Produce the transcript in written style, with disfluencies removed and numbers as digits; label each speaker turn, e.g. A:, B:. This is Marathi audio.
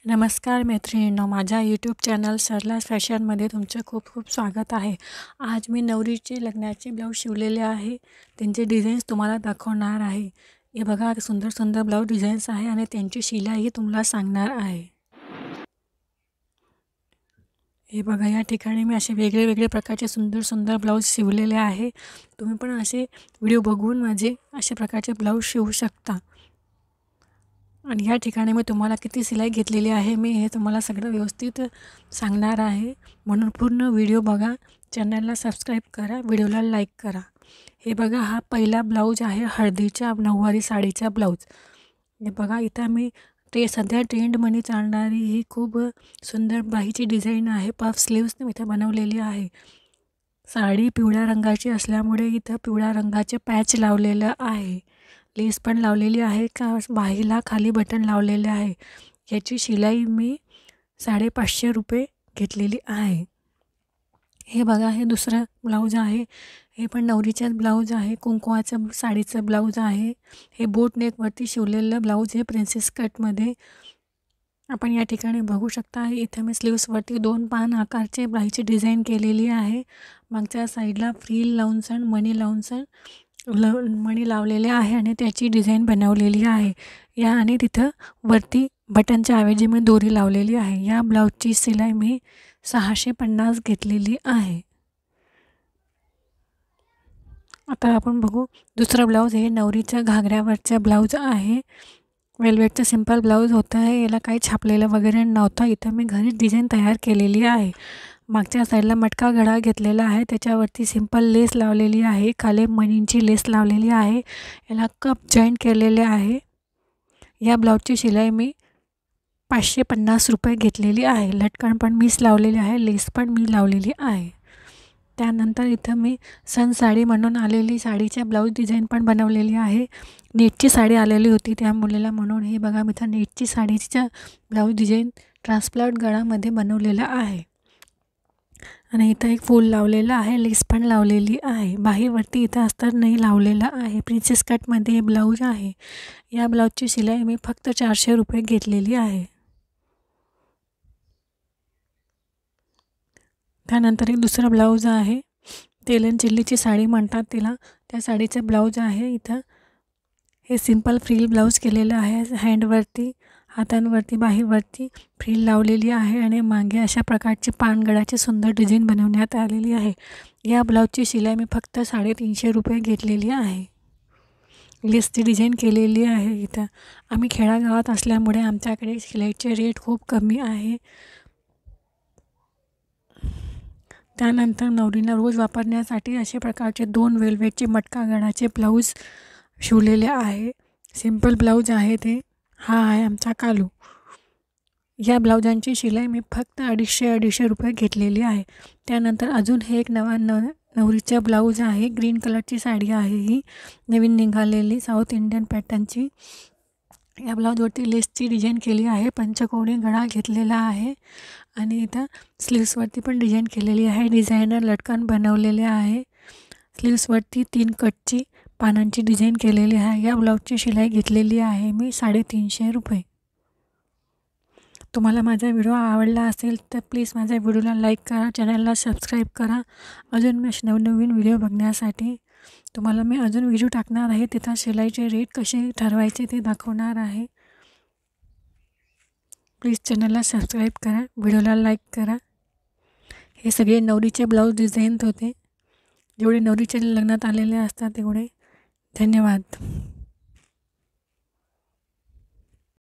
A: नमस्कार मैत्रिणींनो, माझ्या यूट्यूब चॅनल सरला फॅशनमध्ये तुमचं खूप खूप स्वागत आहे। आज मी नवरीचे लग्नाचे ब्लाऊज शिवलेले आहे, त्यांचे डिझाईन्स तुम्हाला दाखवणार आहे। हे बघा, सुंदर सुंदर ब्लाऊज डिझाईन्स आहे आणि त्यांची शिलाईही तुम्हाला सांगणार आहे। हे बघा, या ठिकाणी मी असे वेगळे प्रकारचे सुंदर सुंदर ब्लाऊज शिवलेले आहे। तुम्ही पण असे व्हिडिओ बघून माझे अशा प्रकारचे ब्लाऊज शिवू शकता। आणि या ठिकाणी मी तुम्हाला किती शिलाई घेतलेली आहे मी हे तुम्हाला सगळं व्यवस्थित सांगणार आहे, म्हणून पूर्ण व्हिडिओ बघा। चॅनलला सबस्क्राईब करा, व्हिडिओला लाईक करा। हे बघा, हा पहिला ब्लाऊज आहे हळदीच्या नऊवारी साडीचा ब्लाऊज। हे बघा, इथं मी सध्या ट्रेंडमध्ये चालणारी ही खूप सुंदर बाहीची डिझाईन आहे। पफ स्लीव्स इथं बनवलेली आहे। साडी पिवळ्या रंगाची असल्यामुळे इथं पिवळ्या रंगाचे पॅच लावलेलं आहे। लेस पण लावलेली आहे, का बाहीला खाली बटन लावलेले आहे। याची शिलाई मी 550 रुपये घेतलेली आहे। हे बघा, हे दुसरं ब्लाऊज आहे। हे पण नवरीचाच ब्लाऊज आहे, कुंकवाचं साडीचं ब्लाऊज आहे। हे बोट नेकवरती शिवलेलं ब्लाऊज हे प्रिन्सेस कटमध्ये आपण या ठिकाणी बघू शकता। इथे मी स्लीव्सवरती 2 पान आकारचे बाहीची डिझाईन केलेली आहे। मागच्या साईडला फ्रिल लावून मणी लावलेले आहे आणि त्याची डिझाईन बनवलेली आहे। या आणि तिथं वरती बटनच्या ऐवजी मी दोरी लावलेली आहे। या ब्लाऊजची शिलाई मी 650 घेतलेली आहे। आता आपण बघू दुसरा ब्लाऊज। हे नवरीच्या घागऱ्यावरचा ब्लाऊज आहे। वेलवेटचं सिंपल ब्लाऊज होतं आहे, याला काही छापलेलं वगैरे नव्हतं। इथं मी घरी डिझाईन तयार केलेली आहे। मागच्या साईडला मटका गळा घेतलेला आहे, त्याच्यावरती सिंपल लेस लावलेली आहे, खाली मणींची लेस लावलेली आहे। याला कप जॉईंट केलेले आहे। या ब्लाऊजची शिलाई मी 550 रुपये घेतलेली आहे। लटकन पण मीच लावलेली आहे, लेस पण मी लावलेली आहे। त्यानंतर इथं मी सण साडी म्हणून आलेली साडीच्या ब्लाऊज डिझाईन पण बनवलेली आहे। नेटची साडी आलेली होती त्या मुलीला, म्हणून हे बघा, मी इथं नेटची साडीच्या ब्लाऊज डिझाईन ट्रान्सपरंट गळामध्ये बनवलेलं आहे। आणि इथं एक फूल लावलेलं आहे, लेस पण लावलेली आहे। बाहीवरती इथं अस्तर नाही लावलेला आहे। प्रिन्सेस कटमध्ये हे ब्लाऊज आहे। या ब्लाऊजची शिलाई मी फक्त 400 रुपये घेतलेली आहे। त्यानंतर एक दुसरा ब्लाऊज आहे, तेलन चिल्लीची साडी म्हणतात तिला, त्या साडीचं ब्लाऊज आहे। इथं हे सिंपल फ्रिल ब्लाऊज केलेलं आहे। हँडवरती, हातांवरती, बाहीवरती फ्रिल लावलेली आहे आणि मागे अशा प्रकारची पानगळाची सुंदर डिझाईन बनवण्यात आलेली आहे। या ब्लाऊजची शिलाई मी फक्त 350 रुपये घेतलेली आहे। लेसची डिझाईन केलेली आहे। इथं आम्ही खेडागावात असल्यामुळे आमच्याकडे शिलाईचे रेट खूप कमी आहे। त्यानंतर नवरीला रोज वापरण्यासाठी अशा प्रकारचे 2 वेलवेटचे मटका गळाचे ब्लाऊज शिवलेले आहे। सिंपल ब्लाऊज आहे ते। हा आहे आमचा कालू। या ब्लाऊजांची शिलाई मी फक्त 250 रुपये घेतलेली आहे। त्यानंतर अजून हे एक नवरीचा ब्लाऊज आहे। ग्रीन कलरची साडी आहे, ही नवीन निघालेली साऊथ इंडियन पॅटर्नची। या ब्लाऊजवरती लेसची डिझाईन केली आहे, पंचकोनी गळा घेतलेला आहे आणि इथं स्लीव्सवरती पण डिझाईन केलेली आहे। डिझायनर लटकन बनवलेले आहे। स्लीव्सवरती 3 कटची पानांची डिझाईन केलेली आहे। या ब्लाऊजची शिलाई घेतलेली आहे मी 350 रुपये। तुम्हाला माझा व्हिडिओ आवडला असेल तर प्लीज माझ्या व्हिडिओला लाईक करा, चॅनलला सबस्क्राईब करा। अजून मी नवनवीन व्हिडिओ बघण्यासाठी तुम्हाला मी अजून व्हिडिओ टाकणार आहे, तिथं शिलाईचे रेट कसे ठरवायचे ते दाखवणार आहे। प्लीज चॅनलला सबस्क्राईब करा, व्हिडिओला लाईक करा। हे सगळे नवरीचे ब्लाऊज डिझाईन होते, जेवढे नवरीच्या लग्नात आलेले असतात तेवढे। धन्यवाद।